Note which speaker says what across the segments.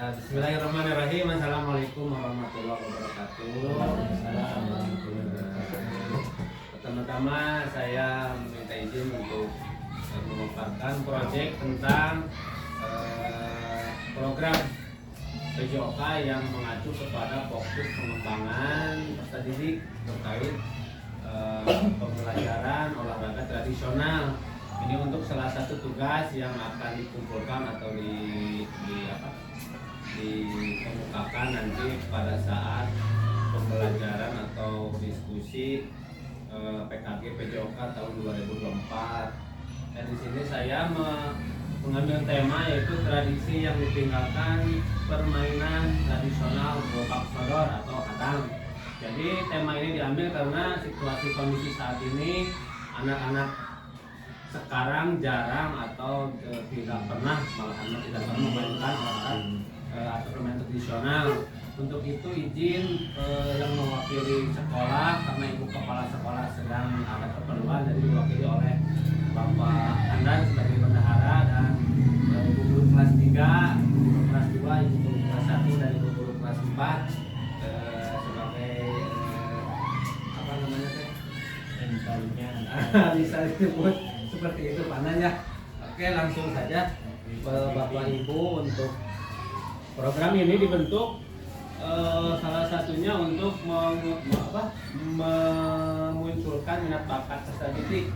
Speaker 1: Bismillahirrahmanirrahim. Assalamualaikum warahmatullahi wabarakatuh. Pertama-tama saya meminta izin untuk memaparkan proyek tentang program PJOK yang mengacu kepada fokus pengembangan peserta didik terkait pembelajaran olahraga tradisional. Ini untuk salah satu tugas yang akan dikumpulkan atau dikemukakan nanti pada saat pembelajaran atau diskusi PKG PJOK tahun 2024. Dan di sini saya mengambil tema yaitu tradisi yang ditinggalkan, permainan tradisional bokap sodor atau kadang. Jadi tema ini diambil karena situasi kondisi saat ini anak-anak sekarang jarang atau tidak pernah, malahan tidak pernah memainkan atau permainan tradisional. Untuk itu izin yang mewakili sekolah karena ibu kepala sekolah sedang ada keperluan, jadi diwakili oleh Bapak Andan sebagai bendahara dan ibu guru kelas 3, ibu guru kelas 2, ibu guru kelas 1 dan ibu guru kelas 4 sebagai apa namanya teh? Bisa disebut seperti itu Panan ya. Oke, langsung saja Bapak Ibu, untuk program ini dibentuk salah satunya untuk memunculkan minat bakat peserta didik.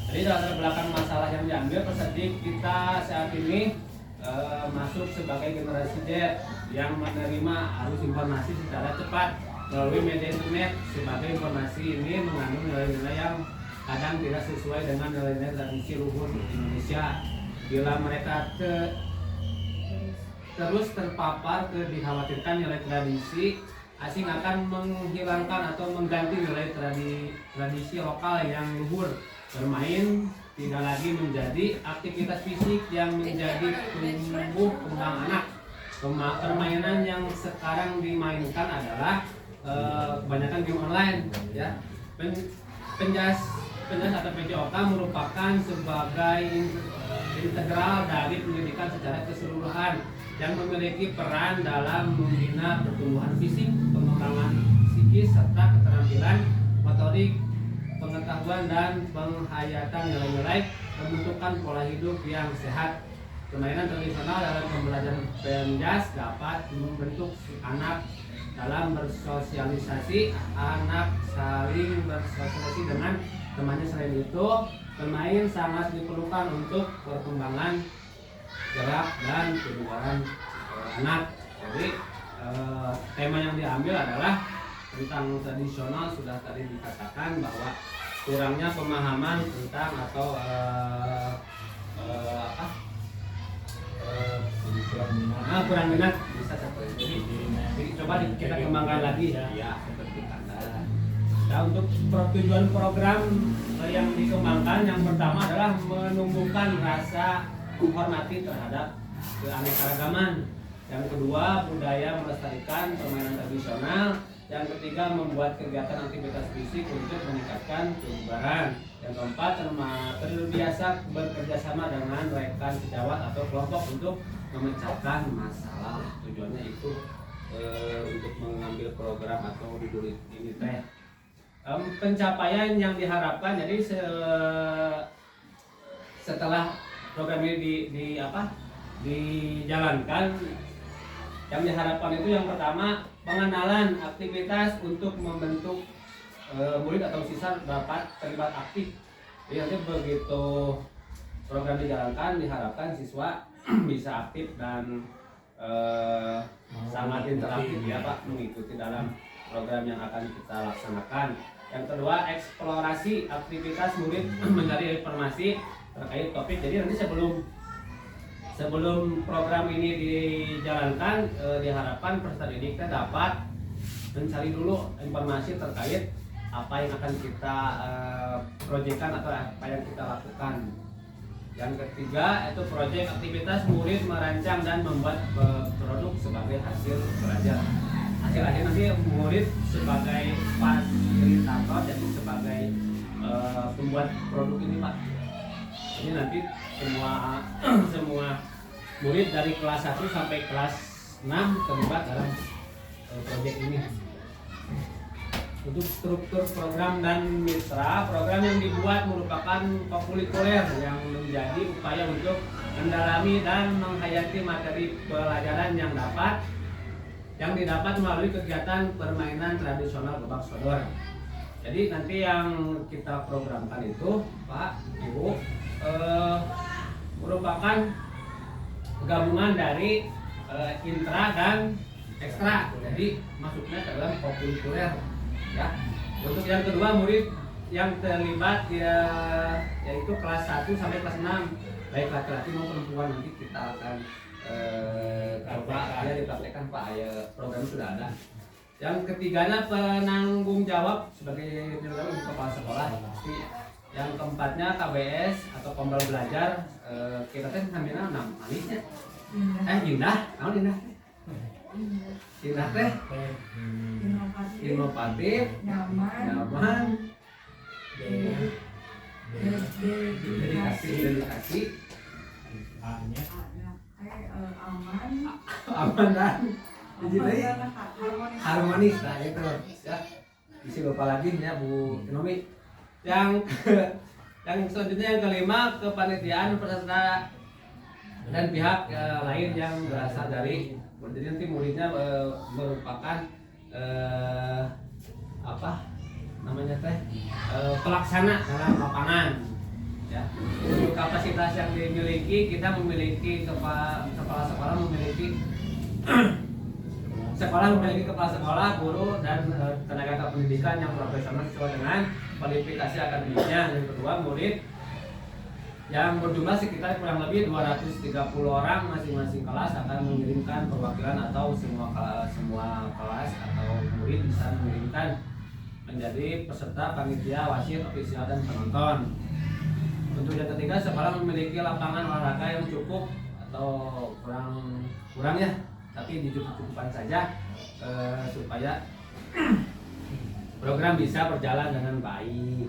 Speaker 1: Jadi latar belakang masalah yang diambil peserta didik kita saat ini masuk sebagai generasi Z yang menerima arus informasi secara cepat melalui media internet. Sebagai informasi ini mengandung nilai-nilai yang kadang tidak sesuai dengan nilai-nilai tradisi luhur Indonesia. Bila mereka terus terpapar dikhawatirkan nilai tradisi asing akan menghilangkan atau mengganti nilai tradisi lokal yang luhur. Bermain tidak lagi menjadi aktivitas fisik yang menjadi tumbuh kembang anak. Permainan yang sekarang dimainkan adalah kebanyakan game online ya. Penjas atau PJOK merupakan sebagai integral dari pendidikan secara keseluruhan yang memiliki peran dalam membina pertumbuhan fisik, pengembangan psikis, serta keterampilan motorik, pengetahuan dan penghayatan nilai-nilai, pembentukan pola hidup yang sehat. Permainan tradisional dalam pembelajaran penjas dapat membentuk anak dalam bersosialisasi, anak saling bersosialisasi dengan temannya. Selain itu, bermain sangat diperlukan untuk perkembangan gerak dan kebugaran anak. Jadi tema yang diambil adalah tentang tradisional. Sudah tadi dikatakan bahwa kurangnya pemahaman tentang atau kurang minat bisa seperti ini. Jadi coba kita kembangkan lagi ya seperti Anda. Nah, untuk tujuan program yang dikembangkan, yang pertama adalah menumbuhkan rasa menghormati terhadap keanekaragaman. Yang kedua, budaya melestarikan permainan tradisional. Yang ketiga, membuat kegiatan aktivitas fisik untuk meningkatkan kebugaran. Yang keempat, terbiasa bekerja sama dengan rekan sejawat atau kelompok untuk memecahkan masalah. Tujuannya itu untuk mengambil program atau judul ini teh. Pencapaian yang diharapkan, jadi setelah program ini dijalankan, yang diharapkan itu yang pertama pengenalan aktivitas untuk membentuk murid atau siswa dapat terlibat aktif. Jadi nanti begitu program dijalankan, diharapkan siswa bisa aktif dan sangat interaktif ya Pak, mengikuti dalam program yang akan kita laksanakan. Yang kedua, eksplorasi aktivitas murid mencari informasi terkait topik. Jadi nanti sebelum program ini dijalankan, diharapkan peserta didik dapat mencari dulu informasi terkait apa yang akan kita proyekkan atau apa yang kita lakukan. Yang ketiga itu proyek aktivitas murid merancang dan membuat produk sebagai hasil belajar. Hasil-hasil nanti murid sebagai fasilitator, jadi sebagai pembuat produk ini Pak. Ini nanti semua murid dari kelas 1 sampai kelas 6 terlibat dalam proyek ini. Untuk struktur program dan mitra, program yang dibuat merupakan kokurikuler yang menjadi upaya untuk mendalami dan menghayati materi pelajaran yang didapat melalui kegiatan permainan tradisional Gobak Sodor. Jadi nanti yang kita programkan itu, Pak, Ibu, merupakan gabungan dari intra dan ekstra. Jadi masuknya ke dalam kokurikuler. Ya. Untuk yang kedua, murid yang terlibat yaitu kelas 1 sampai kelas 6, baik laki-laki maupun perempuan. Nanti kita akan coba dipraktekkan, Pak. Program sudah ada. Yang ketiganya penanggung jawab sebagai kepala sekolah. Yang keempatnya KBS atau kembal belajar. Kita kan ngambilnya 6 manisnya. Indah, naon indah? Indah teh inovatif, nyaman, dedikasi, aman dan harmonis. Nah itu ya. Isi lupa lagi ya Bu Nomi. Yang selanjutnya yang kelima, kepanitiaan peserta dan pihak lain yang berasal dari. Jadi nanti muridnya merupakan pelaksana dalam lapangan. Ya. Untuk kapasitas yang dimiliki, kita memiliki kepala sekolah memiliki kepala sekolah, guru dan tenaga kependidikan yang profesional sesuai dengan kualifikasi akademiknya. Yang kedua, murid yang berjumlah sekitar kurang lebih 230 orang. Masing-masing kelas akan mengirimkan perwakilan atau semua kelas atau murid bisa mengirimkan menjadi peserta panitia, wasit, ofisial dan penonton. Untuk yang ketiga, sekolah memiliki lapangan olahraga yang cukup atau kurang ya, tapi dicukup-cukupkan saja supaya program bisa berjalan dengan baik.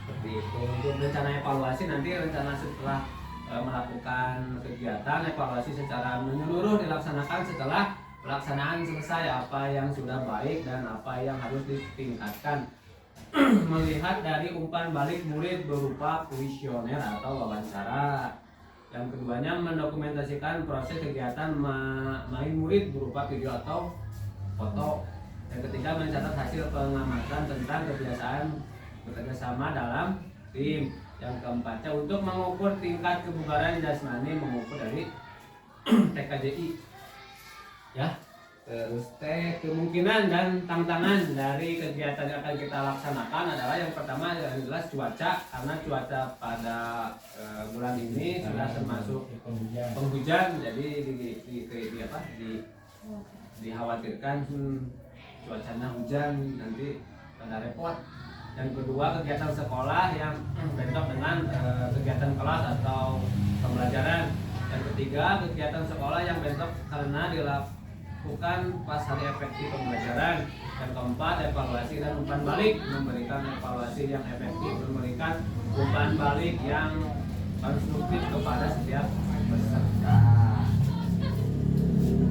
Speaker 1: Seperti itu. Untuk rencana evaluasi, nanti rencana setelah melakukan kegiatan evaluasi secara menyeluruh dilaksanakan setelah pelaksanaan selesai, apa yang sudah baik dan apa yang harus ditingkatkan. Melihat dari umpan balik murid berupa kuesioner atau wawancara. Yang keduanya, mendokumentasikan proses kegiatan main murid berupa video atau foto. Yang ketiga, mencatat hasil pengamatan tentang kebiasaan bekerja sama dalam tim. Yang keempatnya, untuk mengukur tingkat kebugaran jasmani, mengukur dari TKJI. Ya. Terus kemungkinan dan tantangan dari kegiatan yang akan kita laksanakan adalah yang pertama yang jelas cuaca, karena cuaca pada bulan ini sudah termasuk penghujan, jadi dikhawatirkan cuacanya hujan nanti pada repot. Yang kedua, kegiatan sekolah yang bentrok dengan kegiatan kelas atau pembelajaran. Yang ketiga, kegiatan sekolah yang bentrok karena dilakukan pas hari efektif pembelajaran. Yang keempat, evaluasi dan umpan balik, memberikan evaluasi yang efektif, memberikan umpan balik yang konstruktif kepada setiap peserta.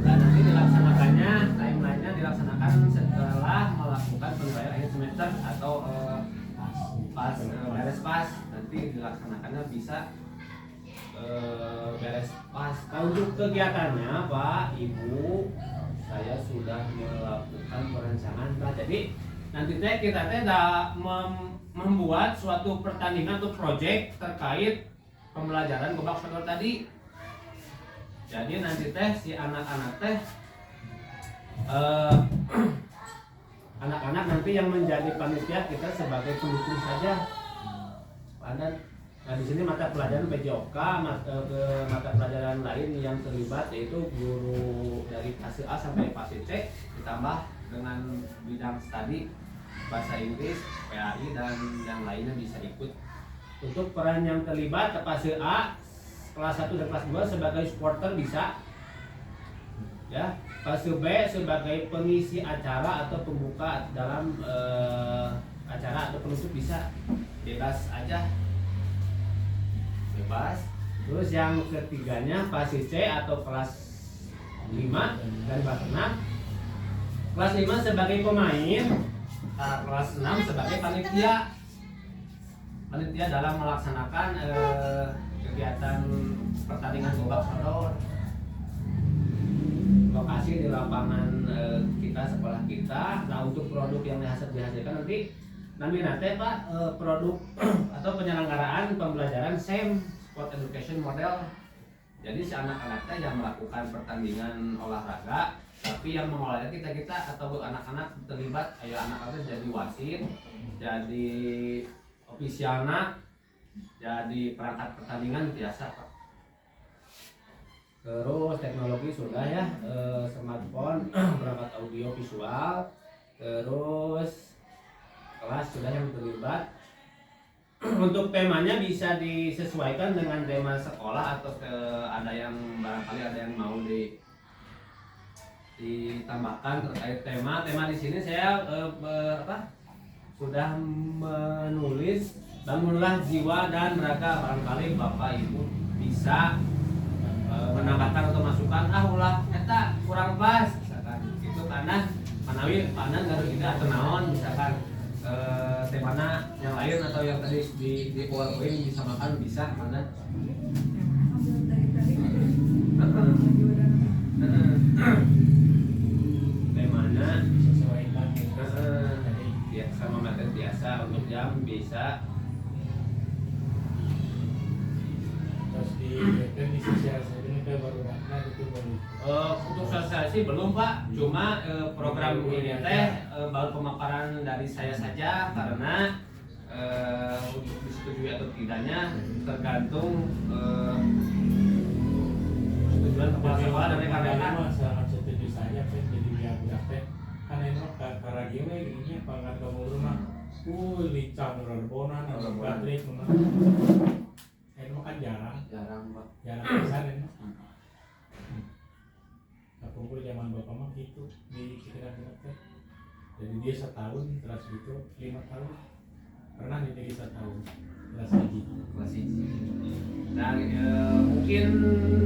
Speaker 1: Dan nanti dilaksanakannya, timelinenya dilaksanakan setelah melakukan penilaian akhir semester atau beres pas, nanti dilaksanakannya bisa beres pas. Nah, untuk kegiatannya Pak Ibu, saya sudah melakukan perencanaan Pak. Jadi nanti kita membuat suatu pertandingan atau proyek terkait pembelajaran Gobak Sodor tadi. Jadi nanti si anak-anak anak-anak nanti yang menjadi panitia, kita sebagai pendukung saja. Nah di sini mata pelajaran PJOK, mata pelajaran lain yang terlibat yaitu guru dari fase A sampai fase C, ditambah dengan bidang studi bahasa Inggris, PAI dan yang lainnya bisa ikut. Untuk peran yang terlibat fase A, kelas 1 dan kelas 2 sebagai supporter bisa. Ya, fase B sebagai pengisi acara atau pembuka dalam acara atau penutup bisa, bebas aja, bebas. Terus yang ketiganya fase C atau kelas 5 dari kelas 6. Kelas 5 sebagai pemain, kelas 6 sebagai panitia dalam melaksanakan kegiatan pertandingan gobak sodor. Lokasi di lapangan kita, sekolah kita. Nah, untuk produk yang dihasilkan nanti Pak, produk atau penyelenggaraan pembelajaran SEM, Sport Education Model. Jadi si anak-anaknya yang melakukan pertandingan olahraga, tapi yang mengolahnya kita atau anak-anak terlibat, ayo anak-anak jadi wasit, jadi ofisialna, jadi perangkat pertandingan biasa Pak. Terus teknologi sudah ya, smartphone, perangkat audio visual, terus kelas sudah yang terlibat. Untuk temanya bisa disesuaikan dengan tema sekolah atau ada yang barangkali ada yang mau ditambahkan terkait tema di sini. Saya sudah menulis bangunlah jiwa dan raga. Barangkali Bapak Ibu bisa menambahkan atau masukan, ulah eta kurang pas misalkan itu karena manawi panan garuh kita atau naon misalkan temana yang lain atau yang tadi di PowerPoint bisa makan bisa mana temana sesuaikan sama materi biasa untuk jam bisa.
Speaker 2: Terus di sosialisasi ini baru itu
Speaker 1: untuk sosialisasi belum Pak, cuma program ini baru pemaparan dari saya saja karena untuk disetujui atau tidaknya tergantung persetujuan kepala sekolah dan rekan-rekan.
Speaker 2: Sangat setuju saja jadi biar kan enak karena gini ininya pangan kamu rumah licang robonan atau batrik kan jarang Pak, jarang pisan ini. Kumpul zaman bapak mah gitu di sekitar kita. Jadi dia setahun terus gitu 5 tahun pernah jadi 1 tahun kelas 1.
Speaker 1: Nah mungkin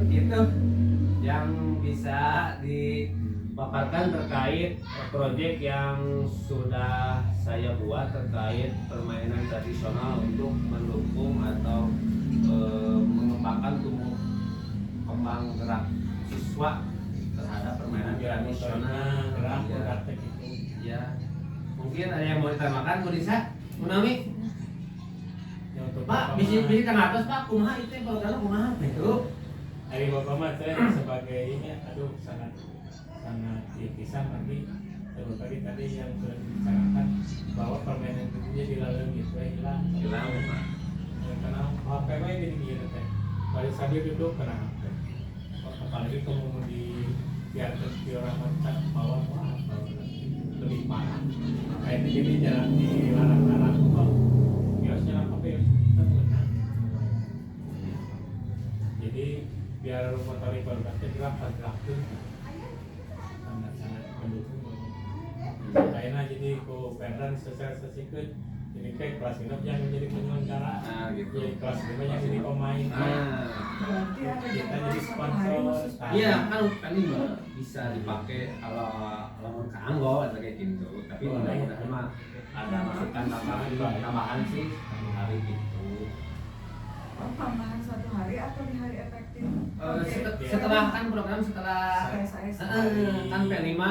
Speaker 1: itu yang bisa dipaparkan terkait proyek yang sudah saya buat terkait permainan tradisional untuk mendukung atau mengembangkan tumbuh kembang gerak siswa terhadap permainan tradisional.
Speaker 2: Praktek itu.
Speaker 1: Ya, mungkin ada yang mau ditambahkan, Bu Disa, Bu Nami.
Speaker 2: Ya,
Speaker 1: Pak, bisi kan atas Pak, kumaha itu program kumaha itu.
Speaker 2: Hari bapak mah sebagai ini, aduh sangat pisah lagi. Terus tadi yang sudah dibicarakan bahwa permainan itu dilalui gitu hilang Pak. Karena HP mah jadi gini teh. Pada saat dia duduk kena HP. Apalagi kamu dibiarkan di orang macam bawah lebih parah. Kayak ini jadi jalan dilarang-larang. Biasanya HP kita menang. Jadi biar motori berbagai gerak tuh sangat mendukung. Kayaknya jadi Perdan sosialisasikan. Jadi kayak kelas 6 yang menjadi penyelenggara,
Speaker 1: gitu.
Speaker 2: Jadi kelas 5 yang jadi pemain. Kita jadi sponsor.
Speaker 1: Iya kan ini bisa dipakai kalau keanggo kayak gitu. Tapi mudah-mudahan mah ada masukan tambahan sih hari gitu.
Speaker 3: Tambahan 1 hari atau di hari efektif?
Speaker 1: Setelah kan program setelah kan P5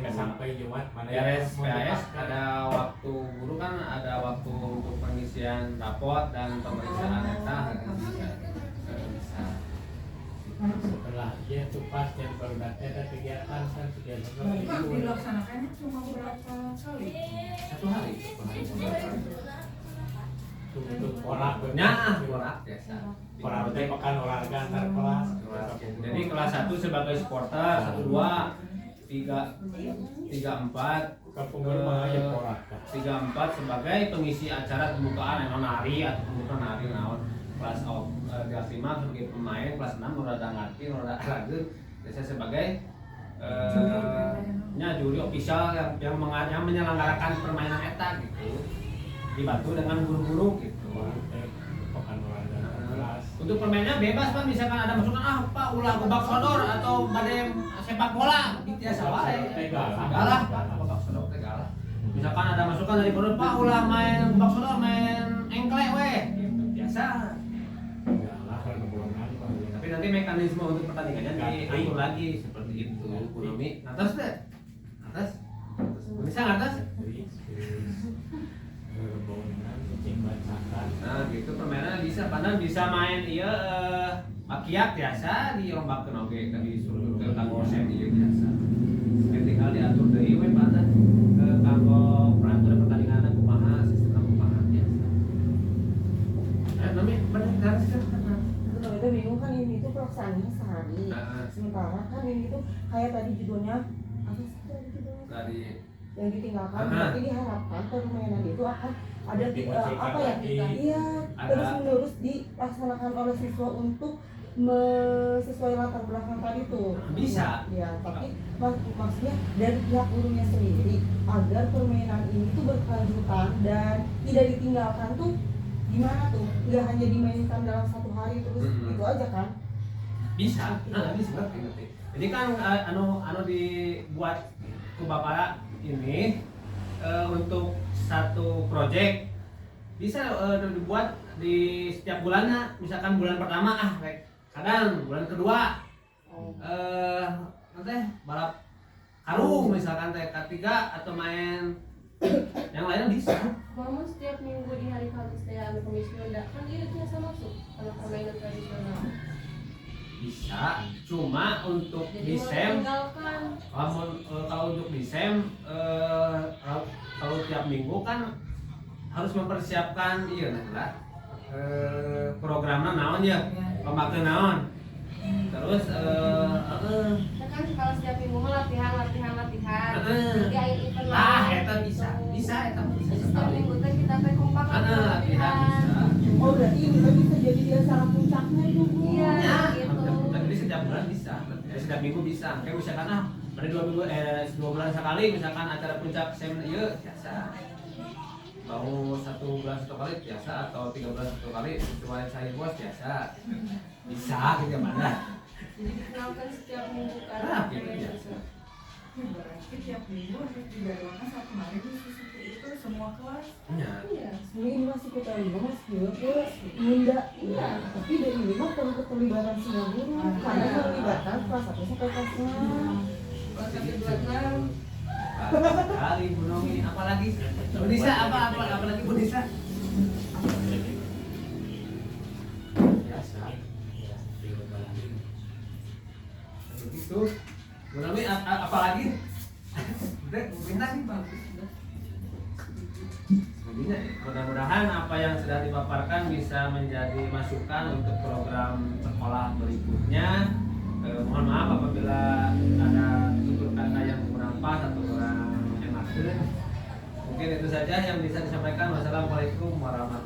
Speaker 2: sampai Jumat mana
Speaker 1: beres PAS ada waktu guru kan ada waktu untuk pengisian rapot dan pemeriksaan data bisa.
Speaker 2: Setelah tuh pas yang baru ada kegiatan kan kegiatan
Speaker 3: Pak, dilaksanakannya cuma berapa kali?
Speaker 1: 1 hari.
Speaker 2: untuk poraknya
Speaker 1: porak biasa.
Speaker 2: porak itu pekan olahraga antar kelas.
Speaker 1: Jadi kelas 1 sebagai supporter, 1 2 3 4
Speaker 2: kampung rumah aja porak.
Speaker 1: 3 4 sebagai pengisi acara pembukaan nari atau pembukaan nari naon. Kelas kelas 5 sebagai pemain, kelas 6 rada ngerti, rada ragu. Biasa sebagai juri official yang menyelenggarakan permainan eta gitu. Dibantu dengan guru-guru gitu.
Speaker 2: Pekan olahraga kelas.
Speaker 1: Untuk permainnya bebas Pak, misalkan ada masukan Pak ulah babak sodor atau badem sepak bola, gitu ya salah. Galah Pak, babak sodor teh galah. Misalkan ada masukan dari bodoh Pak ulah main babak sodor, main engkle weh, gitu biasa. Tapi nanti mekanisme untuk pertandingannya diatur lagi seperti itu. Ekonomi atas deh, atas, bisa atas. Nah gitu permainan bisa, padahal bisa main iya makiat biasa dirombakeun oge tadi disuruh ke kanggo set ieu biasa. Tinggal diatur deui we pada ke kanggo peraturan pertandingan kumaha sistemna kumaha biasa. Nami bener harus kan.
Speaker 4: Itu bingung kan ini tuh pelaksanaannya sehari. Sementara kan ini tuh kayak tadi judulnya apa sih tadi judulnya?
Speaker 1: Tadi
Speaker 4: yang ditinggalkan, tapi diharapkan permainan itu akan ada apa ya? Iya, terus menerus dilaksanakan oleh siswa untuk sesuai latar belakang tadi tuh.
Speaker 1: Bisa.
Speaker 4: Ya, tapi maksudnya dari pihak gurunya sendiri agar permainan ini tuh berkelanjutan dan tidak ditinggalkan tuh gimana tuh? Nggak hanya dimainkan dalam satu hari terus itu aja kan?
Speaker 1: Bisa. Nah, bisa ngerti. Jadi kan anu dibuat ke Bapak ini untuk satu proyek bisa dibuat di setiap bulannya, misalkan bulan pertama kadang bulan kedua nanti balap karung misalkan ketiga atau main yang lainnya bisa.
Speaker 5: Mama setiap minggu di hari Kamis saya ambil Kamis Sunda kan dia biasa masuk kalau permainan tradisional.
Speaker 1: Bisa, cuma untuk
Speaker 5: Jadi
Speaker 1: disem
Speaker 5: meninggalkan
Speaker 1: kalau untuk disem kalau tiap minggu kan harus mempersiapkan iya nah programnya naon ya pemakai naon terus
Speaker 5: kan kalau setiap minggu mah latihan jadi air event
Speaker 1: eta bisa
Speaker 5: jadi setiap minggu teh kita teh kompak
Speaker 1: latihan bisa.
Speaker 4: Oh berarti ini kan bisa jadi acara puncaknya itu Bu.
Speaker 5: Iya,
Speaker 1: Ya,
Speaker 5: gitu.
Speaker 1: jadi setiap bulan bisa, setiap minggu bisa. Kayak misalkan pada 2 bulan sekali misalkan acara puncak sem ieu biasa. Mau 1 bulan 1 kali biasa atau 3 bulan 1 kali sesuai saya bos biasa. Bisa gitu mana.
Speaker 5: Jadi dikenalkan setiap minggu kan.
Speaker 1: Nah, gitu biasa.
Speaker 3: Berarti tiap minggu harus dijadwalkan 1 hari khusus untuk itu semua kelas.
Speaker 1: Iya.
Speaker 4: Iya, sebenarnya ini masih kita lima mas terus Bunda, iya. Tapi dari lima perlu keterlibatan semua guru, karena terlibatan kelas 1 sampai kelas 6.
Speaker 5: Kelas 1 2 6
Speaker 1: Kali Bu Nomi apalagi Bu Nisa apalagi Bu Nisa. Biasa. Begitu. Bu Nomi apalagi? Udah, minta sih bagus. Intinya, mudah-mudahan apa yang sudah dipaparkan bisa menjadi masukan untuk program sekolah berikutnya. Mohon maaf apabila ada tutur kata yang kurang pas atau kurang enak. Mungkin itu saja yang bisa disampaikan. Wassalamualaikum warahmatullahi wabarakatuh.